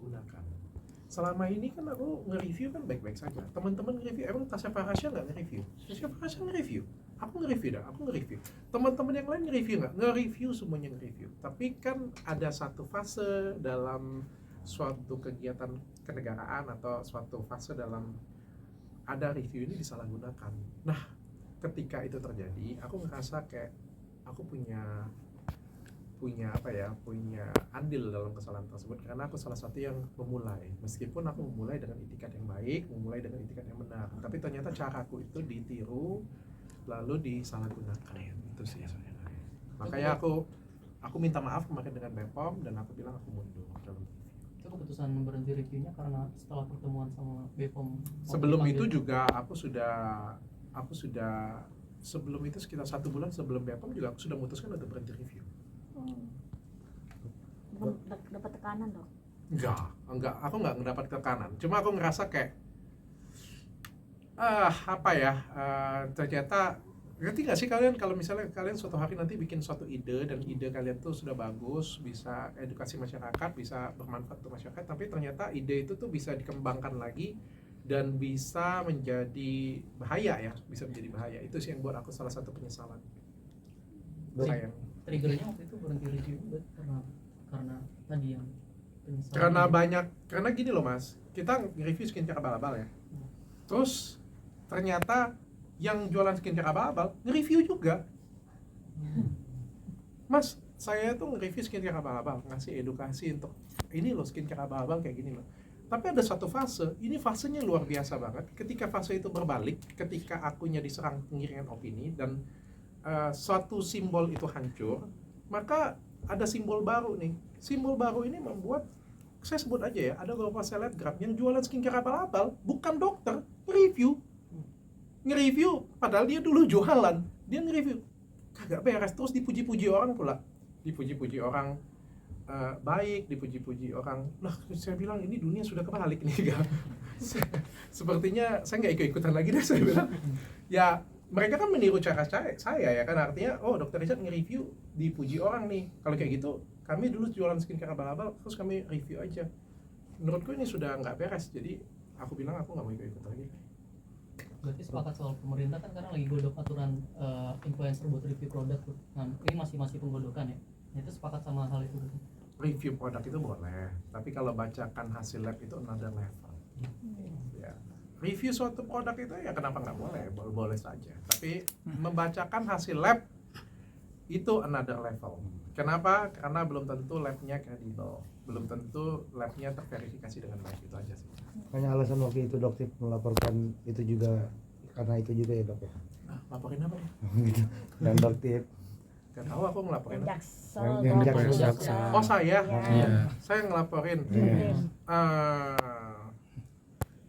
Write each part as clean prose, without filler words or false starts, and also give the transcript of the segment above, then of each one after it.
disalahgunakan. Selama ini kan aku nge-review kan baik-baik saja. Teman-teman nge-review, emang Tasya Farhasya nggak nge-review? Tasya Farhasya nge-review. Aku nge-review dah, aku nge-review. Teman-teman yang lain nge-review nggak? Nge-review, semuanya nge-review. Tapi kan ada satu fase dalam suatu kegiatan kenegaraan atau suatu fase dalam ada review ini disalahgunakan. Nah, ketika itu terjadi, aku ngerasa kayak aku punya andil dalam kesalahan tersebut karena aku salah satu yang memulai, meskipun aku memulai dengan itikat yang baik, memulai dengan itikat yang benar, tapi ternyata caraku itu ditiru lalu disalahgunakan. Itu sih sebenarnya. Makanya aku minta maaf kemarin dengan BPOM dan aku bilang aku mundur dalam review. Itu keputusan berhenti reviewnya karena setelah pertemuan sama BPOM. Sebelum itu juga aku sudah sebelum itu sekitar 1 bulan sebelum BPOM juga aku sudah memutuskan untuk berhenti review. Dapat tekanan dong? Enggak, aku enggak mendapat tekanan. Cuma aku ngerasa kayak ternyata ngerti nggak sih kalian kalau misalnya kalian suatu hari nanti bikin suatu ide dan ide kalian tuh sudah bagus, bisa edukasi masyarakat, bisa bermanfaat untuk masyarakat, tapi ternyata ide itu tuh bisa dikembangkan lagi dan bisa menjadi bahaya. Itu sih yang buat aku salah satu penyesalan. Sayang. Triggernya waktu itu berhenti review karena tadi yang karena gini loh Mas, kita nge-review skincare abal-abal ya, terus ternyata yang jualan skincare abal-abal nge-review juga. Mas, saya tuh nge-review skincare abal-abal, ngasih edukasi untuk ini loh skincare abal-abal kayak gini loh. Tapi ada satu fase, ini fasenya luar biasa banget. Ketika fase itu berbalik, ketika akunya diserang pengiringan opini dan suatu simbol itu hancur, maka ada simbol baru nih. Simbol baru ini membuat, saya sebut aja ya, ada beberapa selebgram yang jualan skincare abal-abal, bukan dokter, nge-review, padahal dia dulu jualan, dia nge-review, kagak beres, terus dipuji-puji orang pula, dipuji-puji orang baik, dipuji-puji orang. Lah, saya bilang ini dunia sudah kebalik nih, sepertinya saya nggak ikut-ikutan lagi deh, saya bilang. Ya, mereka kan meniru cara saya ya kan, artinya Dr. Richard nge-review, dipuji orang nih. Kalau kayak gitu, kami dulu jualan skincare abal-abal, terus kami review aja. Menurutku ini sudah nggak beres, jadi aku bilang aku nggak mau ikut lagi. Berarti sepakat soal pemerintah kan sekarang lagi godok aturan influencer buat review produk tuh. Nah, ini masih penggodokan ya. Nah, itu sepakat sama hal itu. Review produk itu boleh, tapi kalau bacakan hasil lab itu another level. Ya. Review suatu produk itu ya kenapa nggak boleh saja. Tapi membacakan hasil lab itu another level. Kenapa? Karena belum tentu labnya kredibel, belum tentu labnya terverifikasi dengan baik, itu aja sih. Makanya alasan waktu itu Dokter melaporkan itu juga karena itu juga ya dok ya. Laporin apa ya? Gitu. Dan Dokter Gak tahu aku ngelaporin. Jaksa. Oh saya? Iya. Saya ngelaporin.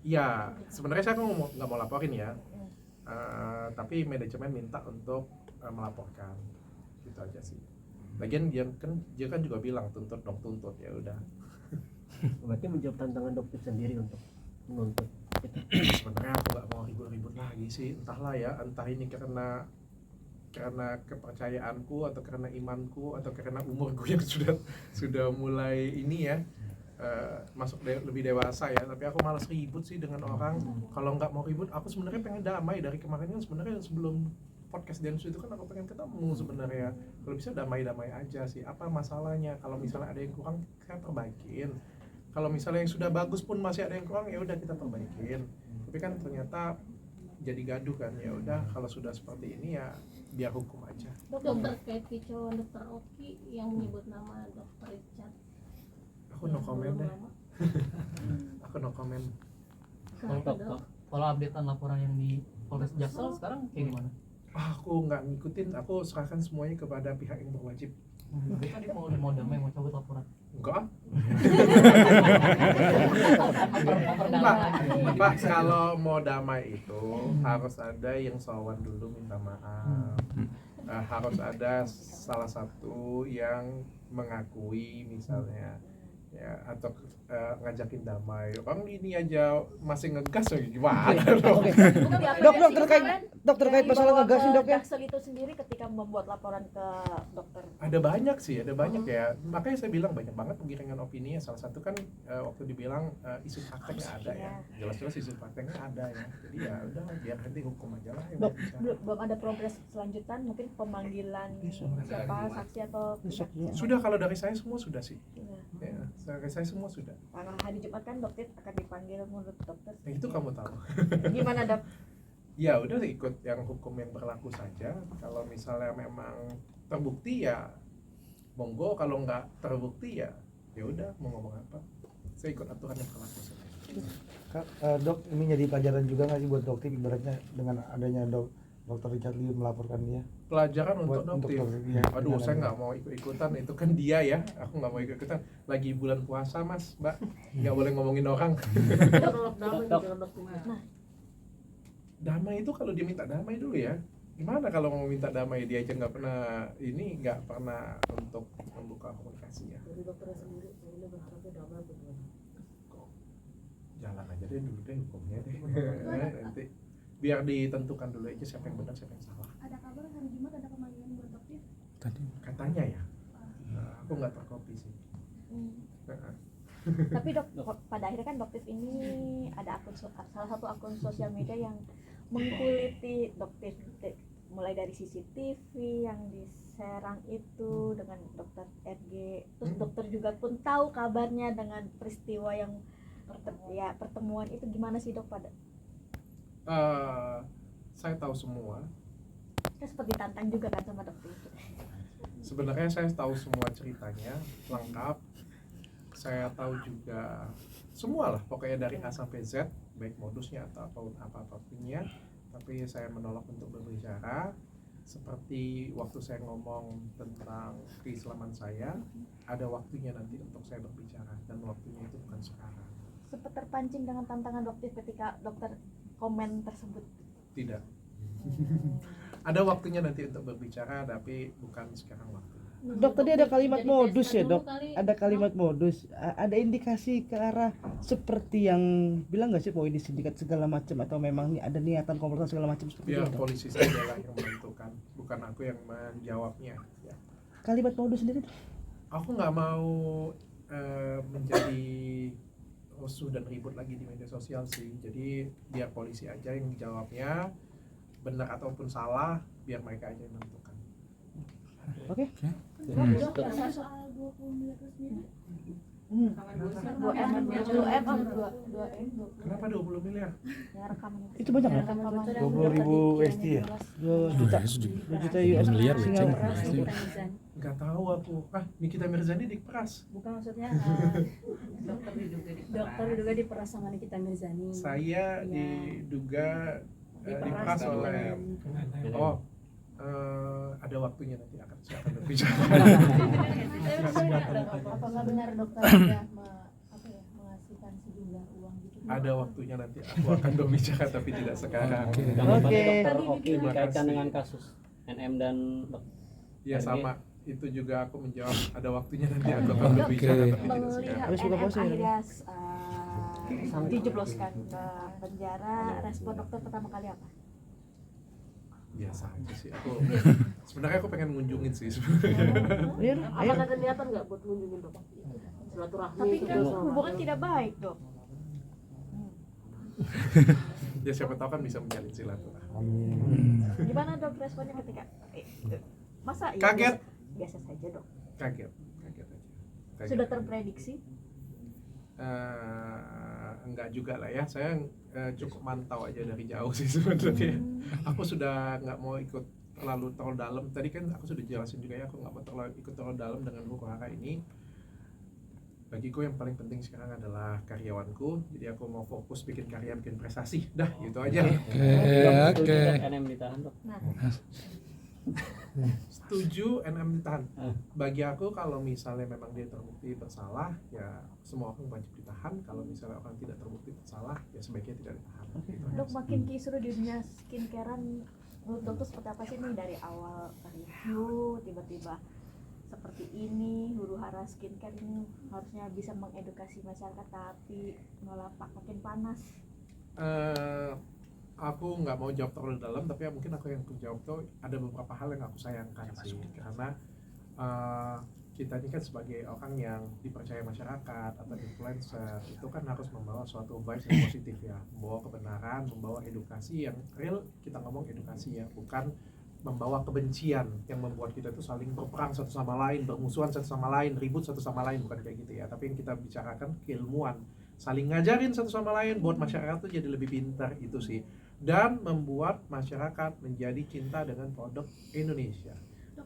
Ya sebenarnya saya nggak mau laporin ya, tapi manajemen minta untuk melaporkan, gitu aja sih. Lagian dia kan juga bilang tuntut ya udah. Berarti menjawab tantangan dokter sendiri untuk menuntut kita. Sebenarnya aku nggak mau ribut lagi sih, entahlah ya, entah ini karena kepercayaanku atau karena imanku atau karena umurku yang sudah mulai ini ya, masuk lebih dewasa ya. Tapi aku malas ribut sih dengan orang. Kalau nggak mau ribut, aku sebenarnya pengen damai. Dari kemarin kan sebenarnya sebelum podcast Densu itu kan aku pengen ketemu sebenarnya. Kalau bisa damai-damai aja sih. Apa masalahnya? Kalau misalnya ada yang kurang, saya perbaikin. Kalau misalnya yang sudah bagus pun masih ada yang kurang, ya udah kita perbaikin. Tapi kan ternyata jadi gaduh kan. Ya udah, kalau sudah seperti ini ya biar hukum aja. Dokter Kevin, Dokter Oki yang menyebut nama Dokter Richard. Aku no comment deh. Aku no comment. Kalau updatean laporan yang di Polres Jaksel sekarang kayak gimana? Aku nggak ngikutin, aku serahkan semuanya kepada pihak yang berwajib. Tapi tadi mau damai, mau cabut laporan. Enggak. Pak, kalau mau damai itu harus ada yang sowan dulu minta maaf. Harus ada salah satu yang mengakui misalnya ya atau ngajakin damai. Orang ini aja masih ngegas lagi gimana dong? Oke. Dok, Dok, terkait masalah ngegas nih, Dok, ya. Jaksel itu sendiri ketika membuat laporan ke dokter. Ada banyak sih, ada banyak ya. Makanya saya bilang banyak banget penggiringan opini ya. Salah satu kan waktu dibilang isu prakteknya ada ya. Jelas-jelas isu prakteknya ada ya. Jadi ya udah biar nanti hukum aja lah yang Dok, berbicara. belum ada progres selanjutan, mungkin pemanggilan siapa saksi atau Besok, pihak. ya. Sudah, kalau dari saya semua sudah sih. Iya. Ya, dari saya semua sudah. Karena hari Jumat kan dokter akan dipanggil menurut dokter. Nah, itu kamu tahu. Gimana dok? Ya udah ikut yang hukum yang berlaku saja. Kalau misalnya memang terbukti ya monggo, kalau nggak terbukti ya udah mau ngomong apa. Saya ikut aturan yang berlaku saja. Dok, ini jadi pelajaran juga nggak sih buat dokter ibaratnya dengan adanya dokter Richard Lee melaporkan dia? Pelajaran untuk Buat- untuk dokter. dokter, iya. Aduh, Dengan saya adanya. nggak mau ikut-ikutan, itu kan dia ya. Aku nggak mau ikut-ikutan. Lagi bulan puasa mas, mbak, nggak boleh ngomongin orang. Nah, Damai itu kalau dia minta damai dulu ya. Gimana kalau mau minta damai, dia aja nggak pernah nggak pernah untuk membuka komunikasinya. Dari dokternya sendiri, ini berharapnya damai bagaimana? Jalan aja deh dulu deh hukumnya deh. Nanti biar ditentukan dulu aja siapa yang benar siapa yang salah. Ada kabar hari Jumat ada pemanggilan buat dokter? Katanya ya. Aku nggak terkopi sih. Nah, tapi dok, pada akhirnya kan dokter ini ada salah satu akun sosial media yang mengkuliti dokter, mulai dari CCTV yang di Serang itu dengan dokter RG, terus dokter juga pun tahu kabarnya dengan peristiwa yang pertemuan itu. Gimana sih dok pada? saya tahu semua. Kan seperti tantang juga kan sama dokter itu. Sebenarnya saya tahu semua ceritanya lengkap. Saya tahu juga semua lah, pokoknya dari A sampai Z, baik modusnya atau apapunnya. Tapi saya menolak untuk berbicara. Seperti waktu saya ngomong tentang keislaman saya, ada waktunya nanti untuk saya berbicara, dan waktunya itu bukan sekarang. Sempat terpancing dengan tantangan dokter ketika dokter komen tersebut. Tidak. Ada waktunya nanti untuk berbicara, tapi bukan sekarang waktunya. Dok, tadi ada kalimat Jadi modus pesta ya, dulu Dok? kali. Ada kalimat modus. Ada indikasi ke arah seperti yang bilang nggak sih bahwa ini sindikat segala macam, atau memang ada niatan komplotan segala macam seperti Biar itu, Dok? polisi saja lah yang menentukan, bukan aku yang menjawabnya ya. Kalimat modus sendiri, Dok? Aku nggak mau menjadi rusuh dan ribut lagi di media sosial sih. Jadi biar polisi aja yang jawabnya, benar ataupun salah biar mereka aja yang menentukan. Oke. Dok, soal 20 miliar itu sendiri. 2M. Kenapa 20 miliar? Ya rekaman Itu banyak ya? 20.000 USD ya? 2 juta. 2 juta US miliar, Singapura. Nggak tahu aku. Nikita Mirzani diperas. Bukan maksudnya dokter diduga diperas sama Nikita Mirzani. Saya Iya. diduga diperas oleh ada waktunya nanti saya akan berbicara. Apakah benar dokter sudah mengasihkan sejumlah uang gitu? Ada waktunya nanti aku akan berbicara tapi tidak sekarang. Tanggapannya Oke. dokter Oki Terima dikaitkan kasih. dengan kasus NM dan Ya RG. sama, itu juga aku menjawab ada waktunya nanti aku akan berbicara tapi tidak Melihat sekarang. Harus buka NM puasa ya? akhirnya dijebloskan ke penjara, respon dokter pertama kali apa? Biasa aja sih aku. Sebenarnya aku pengen ngunjungin sih sebenarnya. Iya, ayo. Apakah ada niatan nggak buat mengunjungi dok? Silaturahmi Tapi gitu, kan sama- hubungan tidak baik dok. Ya siapa tahu kan bisa menjalin silaturahmi. Amin. Gimana dok responnya ketika masa iya Kaget. biasa saja dok? Kaget aja. Kaget. Sudah terprediksi? Enggak juga lah ya, saya cukup mantau aja dari jauh sih sebenarnya. Aku sudah nggak mau ikut terlalu dalam. Tadi kan aku sudah jelasin juga ya, aku nggak mau ikut terlalu dalam dengan huru-hara ini. Bagiku yang paling penting sekarang adalah karyawanku, jadi aku mau fokus bikin karya, bikin prestasi. Dah, gitu aja. Dok, setuju Oke. dok NM ditahan dok? Nah, Setuju NM ditahan. Bagi aku kalau misalnya memang dia terbukti bersalah, ya semua orang wajib ditahan. Kalau misalnya orang tidak terbukti bersalah, ya sebaiknya tidak ditahan. Gitu aja dok sih. makin kisru di dunia skincarean menurut dokter seperti apa sih nih dari awal review tiba-tiba seperti ini, huru hara skincare ini harusnya bisa mengedukasi masyarakat, tapi malah makin panas. Aku nggak mau jawab terlalu dalam, tapi ya mungkin aku yang jawab tuh ada beberapa hal yang aku sayangkan sih, karena kita ini kan sebagai orang yang dipercaya masyarakat atau influencer itu kan harus membawa suatu vibes yang positif ya, membawa kebenaran, membawa edukasi yang real. Kita ngomong edukasi ya, bukan membawa kebencian yang membuat kita itu saling berperang satu sama lain, bermusuhan satu sama lain, ribut satu sama lain, bukan kayak gitu ya. Tapi yang kita bicarakan keilmuan, saling ngajarin satu sama lain buat masyarakat tuh jadi lebih pintar, itu sih. Dan membuat masyarakat menjadi cinta dengan produk Indonesia.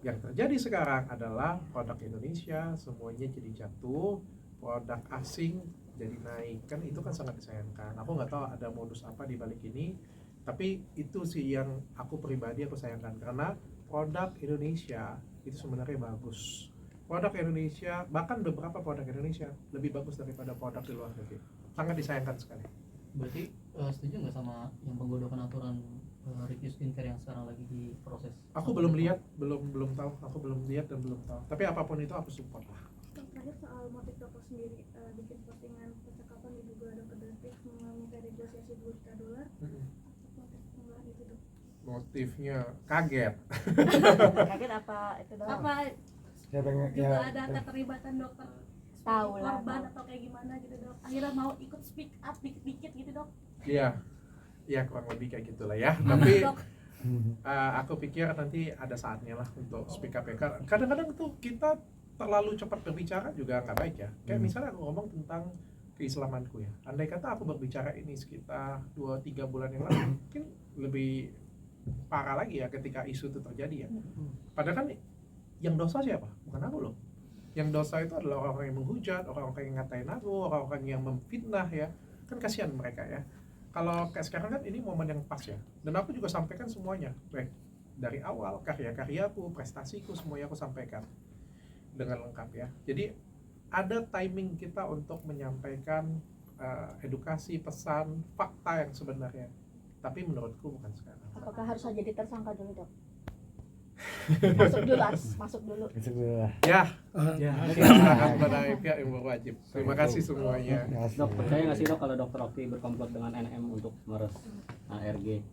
Yang terjadi sekarang adalah produk Indonesia semuanya jadi jatuh, produk asing jadi naik. Kan itu kan sangat disayangkan. Aku nggak tahu ada modus apa di balik ini, tapi itu sih yang aku pribadi aku sayangkan, karena produk Indonesia itu sebenarnya bagus. Produk Indonesia, bahkan beberapa produk Indonesia lebih bagus daripada produk di luar negeri. Sangat disayangkan sekali. Berarti setuju nggak sama yang penggodokan aturan review skincare yang sekarang lagi diproses? Aku belum lihat, belum tahu. Aku belum lihat dan belum tahu. Tapi apapun itu aku support lah. Terakhir soal motif Dr. sendiri bikin postingan percakapan diduga ada kedektif meminta negosiasi $2 juta. Motif penggunaan itu dok? Motifnya kaget. Kaget apa itu doang? Apa Ya pengen juga ya. ada keterlibatan dokter Tahu lah, korban tahu. atau kayak gimana gitu dok? Akhirnya mau ikut speak up dikit-dikit gitu dok? Iya. Ya kurang lebih kayak gitulah ya. Tapi Dok, aku pikir nanti ada saatnya lah untuk speak up ya. Kadang-kadang tuh kita terlalu cepat berbicara juga nggak baik ya. Kayak misalnya aku ngomong tentang keislamanku ya. Andai kata aku berbicara ini sekitar 2-3 bulan yang lalu, mungkin lebih parah lagi ya ketika isu itu terjadi ya. Padahal kan yang dosa siapa? Bukan aku loh. Yang dosa itu adalah orang-orang yang menghujat, orang-orang yang ngatain aku, orang-orang yang memfitnah ya. Kan kasihan mereka ya. Kalau kayak sekarang kan ini momen yang pas ya. Dan aku juga sampaikan semuanya. Baik dari awal, karya-karyaku, prestasiku, semuanya aku sampaikan dengan lengkap ya. Jadi ada timing kita untuk menyampaikan edukasi, pesan, fakta yang sebenarnya. Tapi menurutku bukan sekarang. Apakah harus jadi tersangka dulu dok? Masuk dulu, masuk dulu. Ya, Ya. serahkan pada pihak yang berwajib. Terima kasih semuanya. Dok, percaya nggak sih dok kalau Dr. Oki berkomplot dengan NM untuk meres ARG?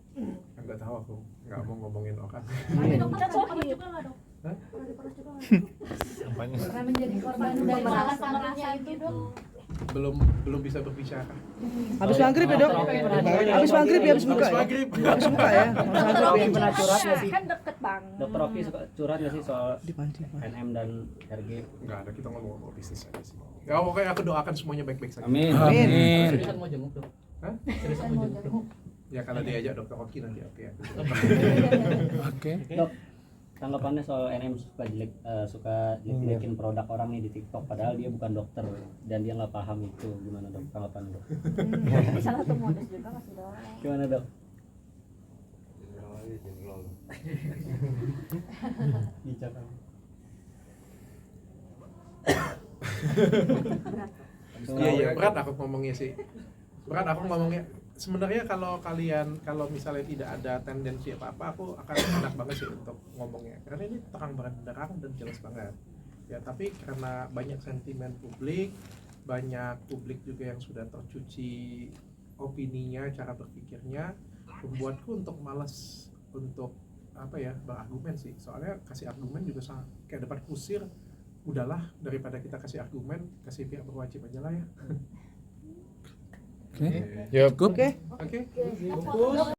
Nggak tahu aku, nggak mau ngomongin orang. tapi dok kan pernah diperas juga nggak dok? Hah? Pernah diperas juga nggak? Pernah menjadi korban Dari dari pemerasannya itu dok? Belum bisa berbicara. Habis maghrib ya dok? Habis maghrib ya, habis buka ya? Maghrib. Habis buka ya? Habis maghrib ya? Pernah curhat nggak sih? Kan deket banget. Dr. Oki suka curhat nggak sih soal Dipancing. NM dan RG? Nggak ada, kita ngomong bisnis aja sih. Ya pokoknya aku doakan semuanya baik-baik saja. Amin. Seriusan mau jenguk dok? Hah? Seriusan mau jenguk? Ya kalau diajak Dokter Oki nanti oke ya. Dok, tanggapannya soal NM suka jelek-jelekin produk orang nih di TikTok, padahal dia bukan dokter dan dia nggak paham itu. Gimana dok tanggapan dok? Ini salah satu modus juga masih dong. Gimana dok? Bicara. Iya berat aku ngomongnya sih. Berat aku ngomongnya. Sebenarnya kalau misalnya tidak ada tendensi apa-apa, aku akan enak banget sih untuk ngomongnya. Karena ini terang benderang dan jelas banget. Ya tapi karena banyak sentimen publik, banyak publik juga yang sudah tercuci opininya, cara berpikirnya, membuatku untuk malas untuk berargumen sih. Soalnya kasih argumen juga kayak dapat kusir. Udahlah, daripada kita kasih argumen, kasih pihak berwajib aja lah ya. Oke. Oke.